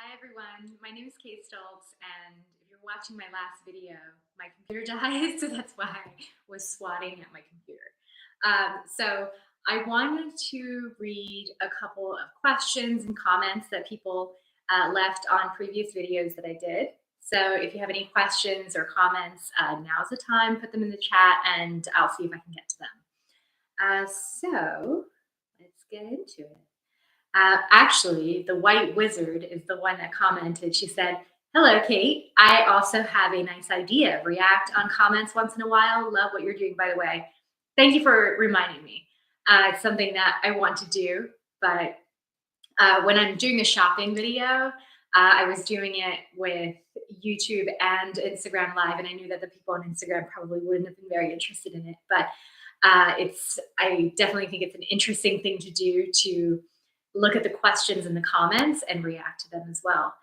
Hi everyone, my name is Kate Stoltz, and if you're watching my last video, my computer died, so that's why I was swatting at my computer. So I wanted to read a couple of questions and comments that people left on previous videos that I did. So if you have any questions or comments, now's the time, put them in the chat and I'll see if I can get to them. So let's get into it. Actually, the White Wizard is the one that commented. She said, "Hello, Kate. I also have a nice idea. React on comments once in a while. Love what you're doing, by the way. Thank you for reminding me. It's something that I want to do, but when I'm doing a shopping video, I was doing it with YouTube and Instagram Live, and I knew that the people on Instagram probably wouldn't have been very interested in it. But I definitely think it's an interesting thing to do to look at the questions in the comments and react to them as well.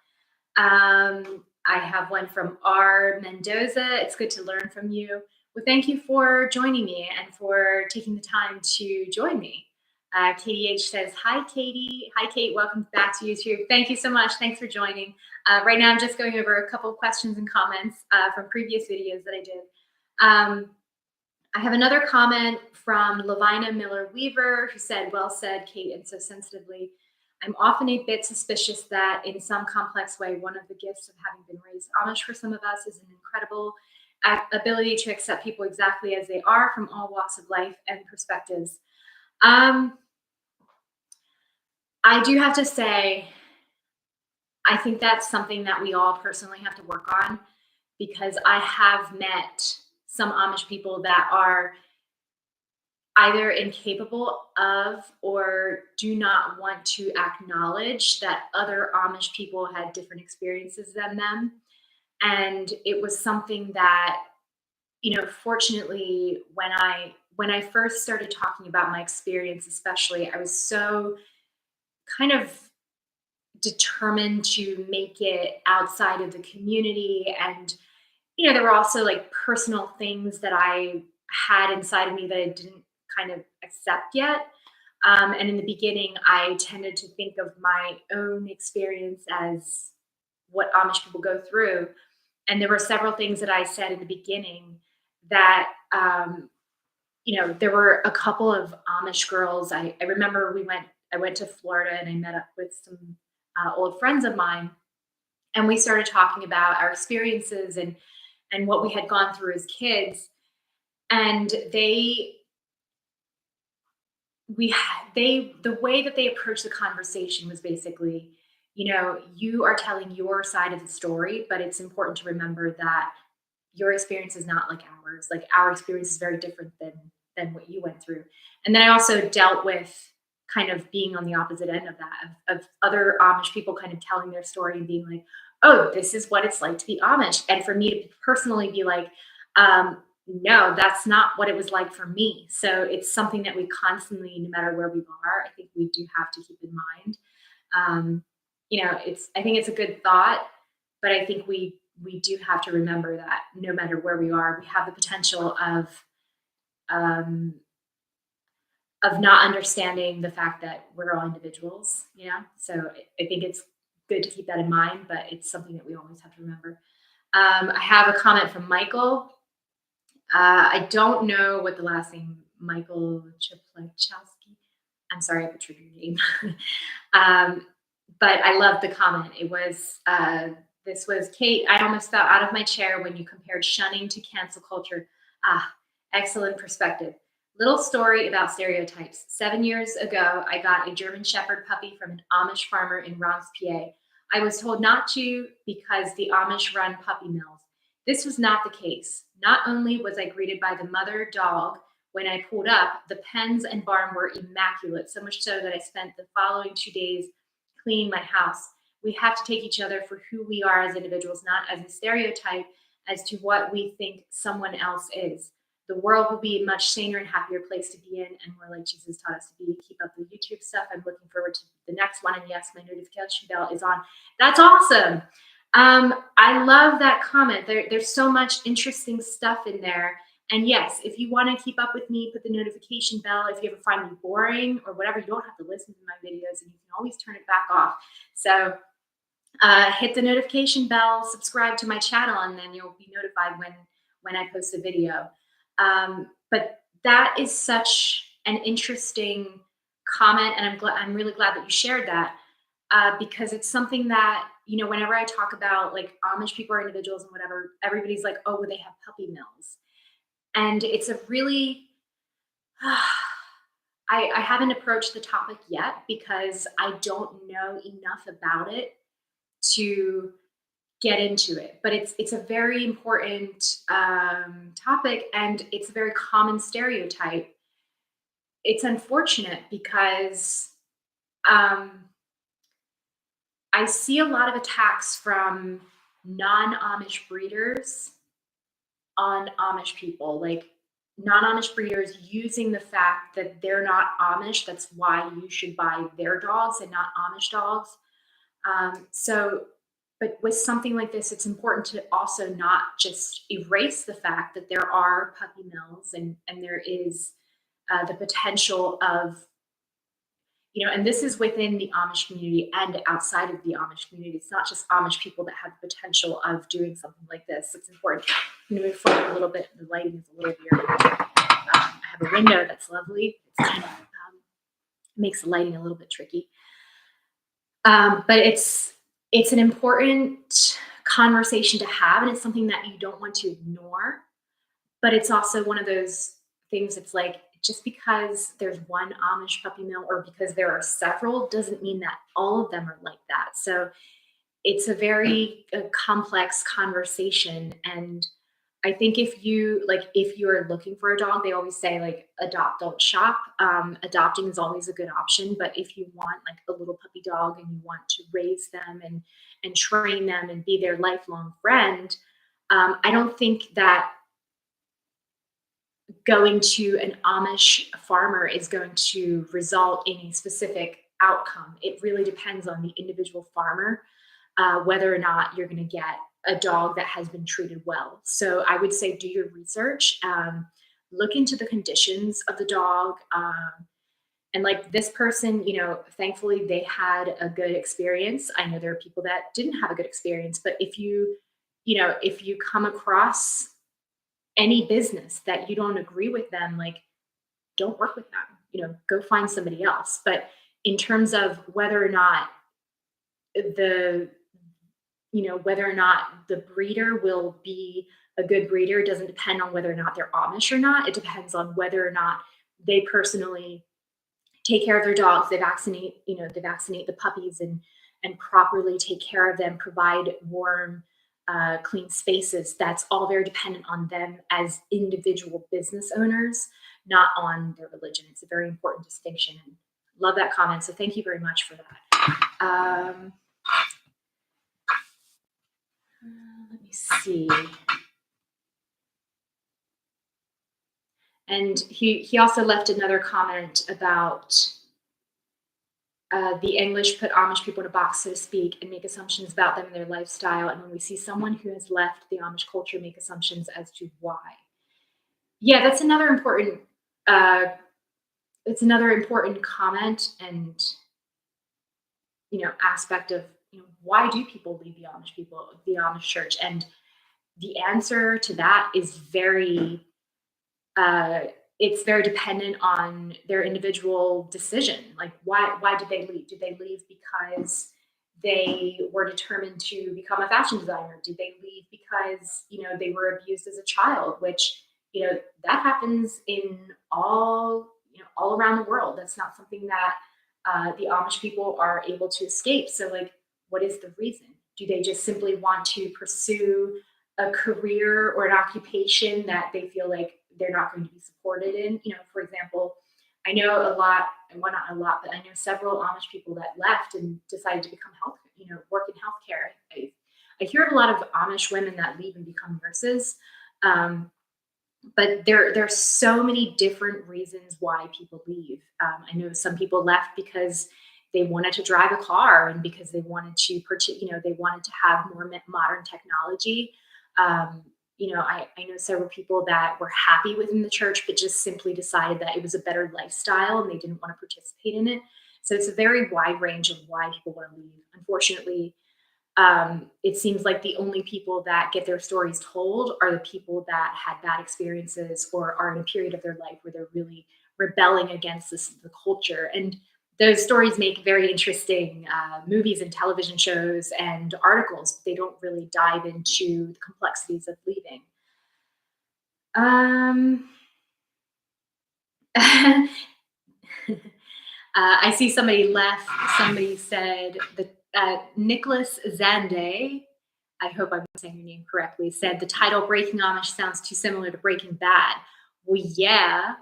I have one from R. Mendoza. It's good to learn from you. Well, thank you for joining me and for taking the time to join me. Katie H says, "Hi, Katie. Hi, Kate. Welcome back to YouTube. Thank you so much. Thanks for joining. Right now, I'm just going over a couple of questions and comments from previous videos that I did. I have another comment from Lavina Miller Weaver, who said, "Well said, Kate, and so sensitively. I'm often a bit suspicious that in some complex way, one of the gifts of having been raised Amish for some of us is an incredible ability to accept people exactly as they are from all walks of life and perspectives." I do have to say, I think that's something that we all personally have to work on, because I have met some Amish people that are either incapable of or do not want to acknowledge that other Amish people had different experiences than them. And it was something that, fortunately, when I first started talking about my experience, especially, I was so kind of determined to make it outside of the community. And there were also like personal things that I had inside of me that I didn't kind of accept yet. And in the beginning, I tended to think of my own experience as what Amish people go through. And there were several things that I said in the beginning that, there were a couple of Amish girls. I remember I went to Florida and I met up with some old friends of mine, and we started talking about our experiences and what we had gone through as kids. And the way that they approached the conversation was basically, you are telling your side of the story, but it's important to remember that your experience is not like ours. Like, our experience is very different than what you went through. And then I also dealt with kind of being on the opposite end of that, of other Amish people kind of telling their story and being like, "Oh, this is what it's like to be Amish." And for me to personally be like, no, that's not what it was like for me. So it's something that we constantly, no matter where we are, I think we do have to keep in mind. I think it's a good thought, but I think we do have to remember that no matter where we are, we have the potential um, of not understanding the fact that we're all individuals. So I think it's good to keep that in mind, but it's something that we always have to remember. I have a comment from Michael. I don't know what the last name, Michael Chaplechowski. I'm sorry I butchered your name. But I love the comment. It was, this was, "Kate, I almost fell out of my chair when you compared shunning to cancel culture. Excellent perspective. Little story about stereotypes. 7 years ago, I got a German Shepherd puppy from an Amish farmer in Bronx, PA. I was told not to because the Amish run puppy mills. This was not the case. Not only was I greeted by the mother dog when I pulled up, the pens and barn were immaculate, so much so that I spent the following 2 days cleaning my house. We have to take each other for who we are as individuals, not as a stereotype as to what we think someone else is. The world will be a much saner and happier place to be in, and more like Jesus taught us to be. Keep up the YouTube stuff. I'm looking forward to the next one. And yes, my notification bell is on." That's awesome. I love that comment. There's so much interesting stuff in there. And yes, if you want to keep up with me, put the notification bell. If you ever find me boring or whatever, you don't have to listen to my videos, and you can always turn it back off. So Hit the notification bell, subscribe to my channel, and then you'll be notified when I post a video. But that is such an interesting comment, and I'm really glad that you shared that, because it's something that, whenever I talk about like Amish people or individuals and whatever, everybody's like, oh, well, they have puppy mills, and it's a really I haven't approached the topic yet because I don't know enough about it to get into it. But it's a very important topic, and it's a very common stereotype. It's unfortunate because um, I see a lot of attacks from non-Amish breeders on Amish people, like non-Amish breeders using the fact that they're not Amish. That's why you should buy their dogs and not Amish dogs. So, but with something like this, it's important to also not just erase the fact that there are puppy mills, and there is the potential of, and this is within the Amish community and outside of the Amish community. It's not just Amish people that have the potential of doing something like this. It's important. I'm going to move forward a little bit. The lighting is a little weird. I have a window that's lovely. It's kind of makes the lighting a little bit tricky. But it's an important conversation to have, and it's something that you don't want to ignore. But it's also one of those things that's like, just because there's one Amish puppy mill or because there are several doesn't mean that all of them are like that. So it's a very complex conversation. And I think if you're looking for a dog, they always say like adopt, don't shop. Adopting is always a good option, but if you want like a little puppy dog and you want to raise them and train them and be their lifelong friend, I don't think that going to an Amish farmer is going to result in a specific outcome. It really depends on the individual farmer, whether or not you're going to get a dog that has been treated well. So I would say do your research, look into the conditions of the dog. And like this person, thankfully they had a good experience. I know there are people that didn't have a good experience, but if you come across any business that you don't agree with them, like don't work with them, go find somebody else. But in terms of the whether or not the breeder will be a good breeder doesn't depend on whether or not they're Amish or not. It depends on whether or not they personally take care of their dogs. They vaccinate the puppies and properly take care of them, provide warm, clean spaces. That's all very dependent on them as individual business owners, not on their religion. It's a very important distinction. And love that comment. So thank you very much for that. Let me see. And he also left another comment about the English put Amish people in a box, so to speak, and make assumptions about them and their lifestyle. And when we see someone who has left the Amish culture, make assumptions as to why. Yeah, that's another important. It's another important comment and aspect of why do people leave the Amish church? And the answer to that is it's very dependent on their individual decision. Like why did they leave? Did they leave because they were determined to become a fashion designer? Did they leave because they were abused as a child? Which that happens in all around the world. That's not something that the Amish people are able to escape. So like, what is the reason? Do they just simply want to pursue a career or an occupation that they feel like they're not going to be supported in? For example, I know a lot, and well, not a lot, but I know several Amish people that left and decided to become work in healthcare. I hear of a lot of Amish women that leave and become nurses. But there's so many different reasons why people leave. I know some people left because they wanted to drive a car and because they wanted to they wanted to have more modern technology. I know several people that were happy within the church, but just simply decided that it was a better lifestyle and they didn't want to participate in it. So it's a very wide range of why people want to leave. Unfortunately, It seems like the only people that get their stories told are the people that had bad experiences or are in a period of their life where they're really rebelling against the culture. And those stories make very interesting movies and television shows and articles. They don't really dive into the complexities of leaving. Um, I see somebody left. Somebody said that Nicholas Zande, I hope I'm saying your name correctly, said the title Breaking Amish sounds too similar to Breaking Bad. Well, yeah.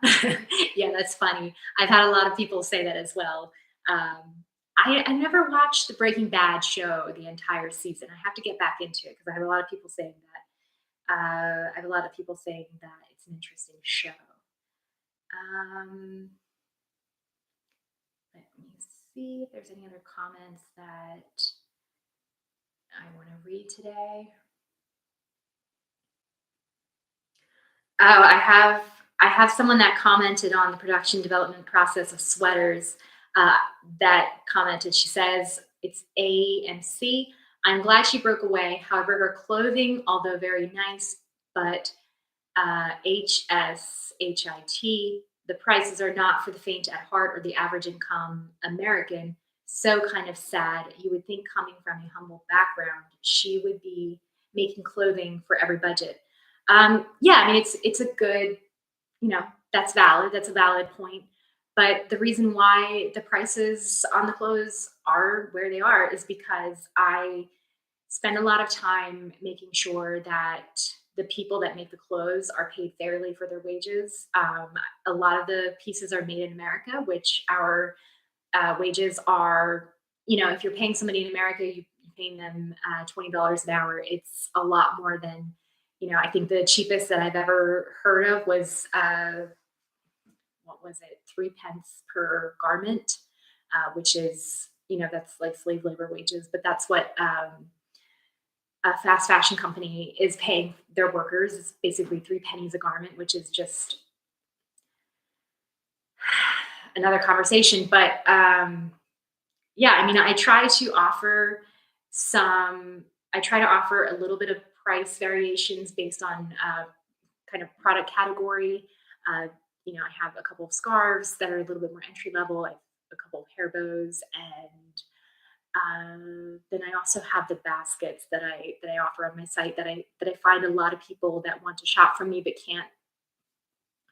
Yeah, that's funny. I've had a lot of people say that as well. Um, I never watched the Breaking Bad show the entire season. I have to get back into it because I have a lot of people saying that. I have a lot of people saying that it's an interesting show. Um, Let me see if there's any other comments that I want to read today. Oh, I have someone that commented on the production development process of sweaters. Uh, that commented. She says it's A and C. I'm glad she broke away. However, her clothing, although very nice, but HSHIT. The prices are not for the faint at heart or the average income American. So kind of sad. You would think coming from a humble background, she would be making clothing for every budget. Yeah, I mean it's a good, you know, that's valid. That's a valid point. But the reason why the prices on the clothes are where they are is because I spend a lot of time making sure that the people that make the clothes are paid fairly for their wages. A lot of the pieces are made in America, which our wages are, if you're paying somebody in America, you're paying them $20 an hour. It's a lot more than, I think the cheapest that I've ever heard of was, what was it, 3 pence per garment, which is, that's like slave labor wages, but that's what a fast fashion company is paying their workers. It's basically 3 pennies a garment, which is just another conversation. But yeah, I mean, some, I try to offer a little bit of price variations based on kind of product category. Uh, I have a couple of scarves that are a little bit more entry level. I have a couple of hair bows, and then I also have the baskets that I offer on my site that I find a lot of people that want to shop from me but can't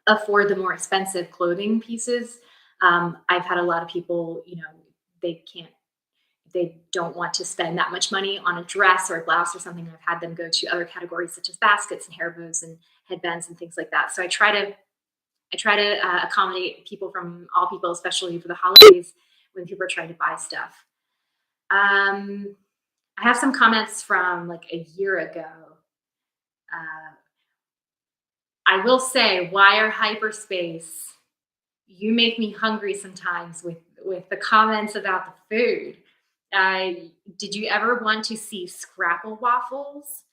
afford the more expensive clothing pieces. I've had a lot of people, they can't, they don't want to spend that much money on a dress or a blouse or something. I've had them go to other categories such as baskets and hair bows and headbands and things like that. So I try to accommodate people from all people, especially for the holidays when people are trying to buy stuff. Um, I have some comments from like a year ago. Uh, I will say, wire hyperspace. You make me hungry sometimes with the comments about the food. Did you ever want to see scrapple waffles?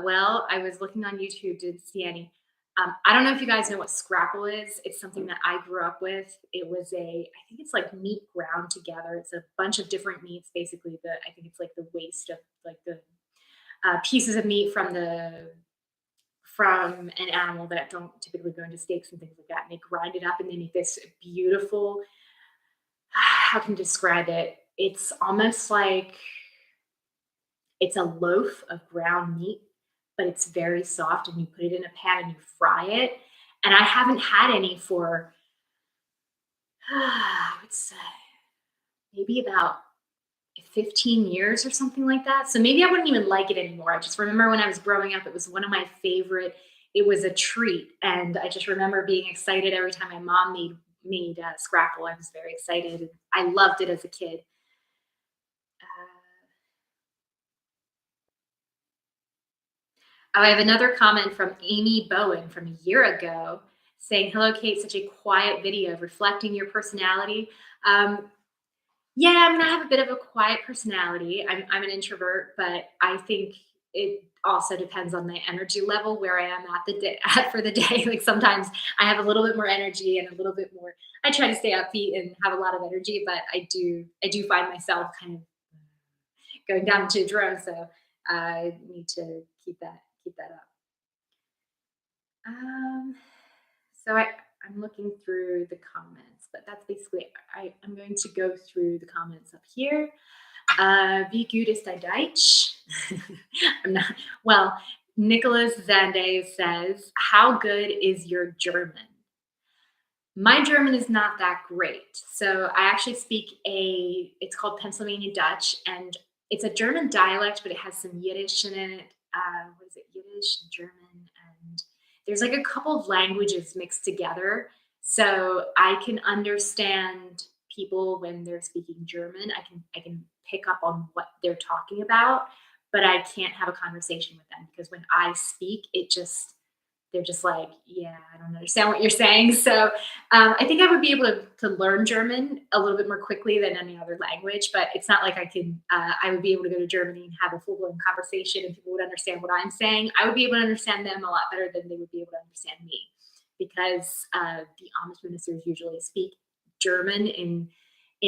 Well, I was looking on YouTube, didn't see any. I don't know if you guys know what scrapple is. It's something that I grew up with. I think it's like meat ground together. It's a bunch of different meats, basically. I think it's like the waste of like the pieces of meat from an animal that don't typically go into steaks and things like that. And they grind it up and they make this beautiful, how can I describe it? It's almost like it's a loaf of ground meat, but it's very soft and you put it in a pan and you fry it. And I haven't had any for, I would say, maybe about 15 years or something like that. So maybe I wouldn't even like it anymore. I just remember when I was growing up, it was one of my favorite. It was a treat, and I just remember being excited every time my mom made scrapple. I was very excited. And I loved it as a kid. I have another comment from Amy Bowen from a year ago saying, "Hello, Kate. Such a quiet video reflecting your personality." Um, Yeah, I mean, I have a bit of a quiet personality. I'm an introvert, but I think it also depends on the energy level where I am at the day at for the day. Like sometimes I have a little bit more energy and a little bit more. I try to stay upbeat and have a lot of energy, but I do find myself kind of going down into a drone. So I need to keep that up. Um, so I'm looking through the comments, but that's basically I'm going to go through the comments up here. Wie gut ist dein Deutsch? I'm not well. Nicholas Zande says, "How good is your German?" My German is not that great. So I actually speak it's called Pennsylvania Dutch, and it's a German dialect, but it has some Yiddish in it. What is it? Yiddish, German, and there's like a couple of languages mixed together. So I can understand people when they're speaking German. I can pick up on what they're talking about, but I can't have a conversation with them because when I speak, they're just like, yeah, I don't understand what you're saying. So I think I would be able to learn German a little bit more quickly than any other language, but it's not like I would be able to go to Germany and have a full blown conversation and people would understand what I'm saying. I would be able to understand them a lot better than they would be able to understand me because the Amish ministers usually speak German in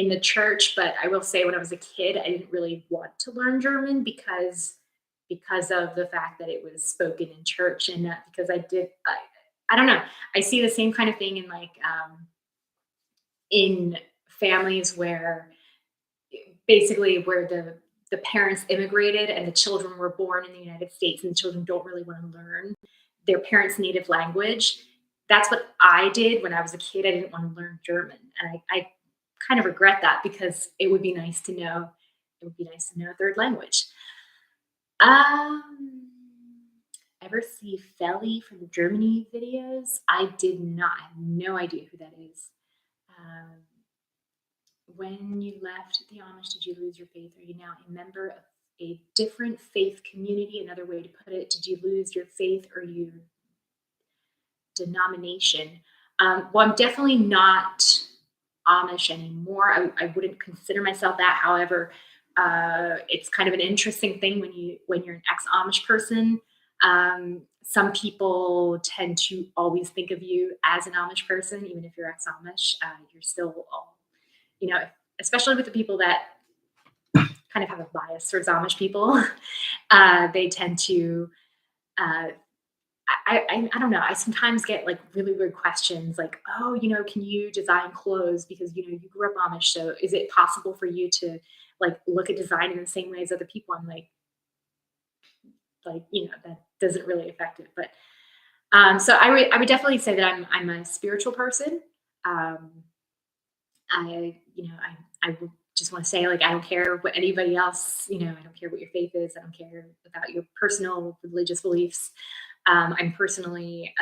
the church. But I will say when I was a kid, I didn't really want to learn German because of the fact that it was spoken in church and not because I don't know. I see the same kind of thing in in families where basically where the parents immigrated and the children were born in the United States and the children don't really want to learn their parents' native language. That's what I did when I was a kid. I didn't want to learn German. And I kind of regret that because it would be nice to know a third language. Um, Ever see Felly from the Germany videos? I did not. I have no idea who that is. Um, when you left the Amish, did you lose your faith? Are you now a member of a different faith community? Another way to put it, did you lose your faith or your denomination? Well, I'm definitely not Amish anymore. I wouldn't consider myself that. However, it's kind of an interesting thing when you're an ex-Amish person. Some people tend to always think of you as an Amish person, even if you're ex-Amish. You're still, you know, especially with the people that kind of have a bias towards Amish people. They tend to uh, I don't know. I sometimes get like really weird questions like, oh, can you design clothes because you grew up Amish, so is it possible for you to like look at design in the same way as other people? I'm like that doesn't really affect it. But so I would definitely say that I'm a spiritual person. Um, I would just want to say like I don't care what anybody else, I don't care what your faith is. I don't care about your personal religious beliefs. I'm personally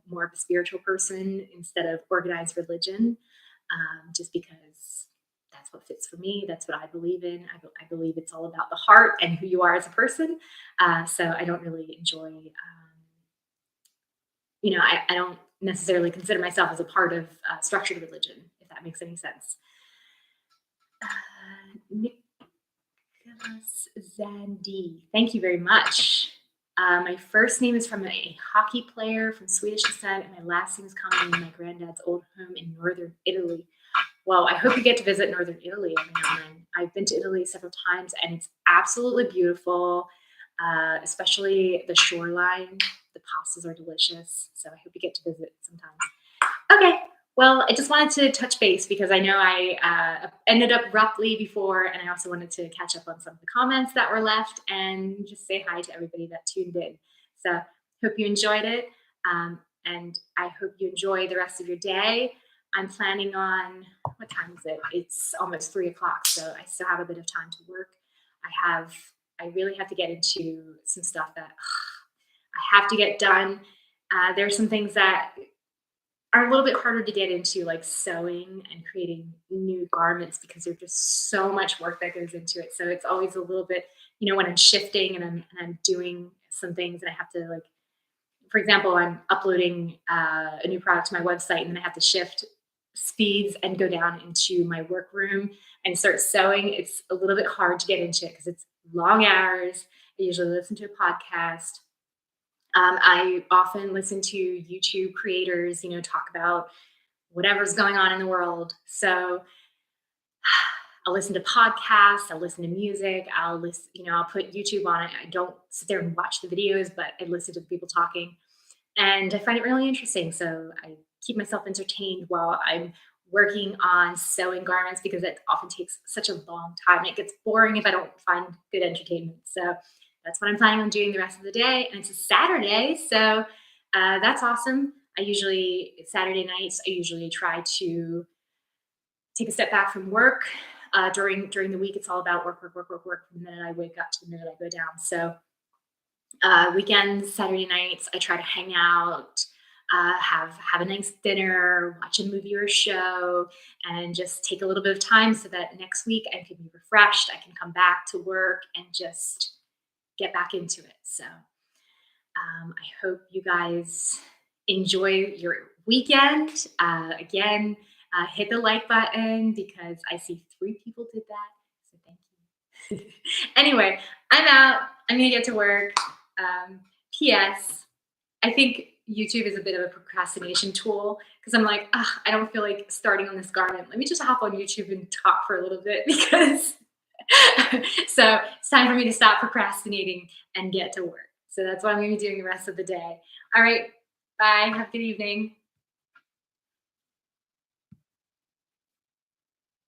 more of a spiritual person instead of organized religion, just because that's what fits for me. That's what I believe in. I believe it's all about the heart and who you are as a person. So I don't really enjoy, I don't necessarily consider myself as a part of structured religion, if that makes any sense. Nicholas Zandi, thank you very much. My first name is from a hockey player from Swedish descent, and my last name is coming in my granddad's old home in northern Italy. Well, I hope you get to visit northern Italy every now and then. I've been to Italy several times, and it's absolutely beautiful, especially the shoreline. The pastas are delicious, so I hope you get to visit sometimes. Okay, well, I just wanted to touch base because I know I ended up abruptly before, and I also wanted to catch up on some of the comments that were left and just say hi to everybody that tuned in. So, hope you enjoyed it, and I hope you enjoy the rest of your day. I'm planning on what time is it? It's almost 3 o'clock, so I still have a bit of time to work. I really have to get into some stuff that I have to get done. There are some things that are a little bit harder to get into, like sewing and creating new garments because there's just so much work that goes into it. So it's always a little bit, when I'm shifting and I'm doing some things and I have to like, for example, I'm uploading a new product to my website and then I have to shift speeds and go down into my workroom and start sewing. It's a little bit hard to get into it because it's long hours. I usually listen to a podcast. I often listen to YouTube creators, talk about whatever's going on in the world. So I'll listen to podcasts, I'll listen to music, I'll listen, I'll put YouTube on it. I don't sit there and watch the videos, but I listen to the people talking. And I find it really interesting. So I keep myself entertained while I'm working on sewing garments because it often takes such a long time. It gets boring if I don't find good entertainment. So that's what I'm planning on doing the rest of the day. And it's a Saturday. So that's awesome. Saturday nights, I usually try to take a step back from work. During the week, it's all about work, work, work, work, work from the minute I wake up to the minute I go down. So weekends, Saturday nights, I try to hang out, have a nice dinner, watch a movie or a show, and just take a little bit of time so that next week I can be refreshed. I can come back to work and just get back into it. So I hope you guys enjoy your weekend. Again, hit the like button because I see 3 people did that. So thank you. Anyway, I'm out. I'm going to get to work. P.S. I think YouTube is a bit of a procrastination tool because I'm like, I don't feel like starting on this garment. Let me just hop on YouTube and talk for a little bit because so it's time for me to stop procrastinating and get to work. So that's what I'm going to be doing the rest of the day. All right. Bye. Have a good evening.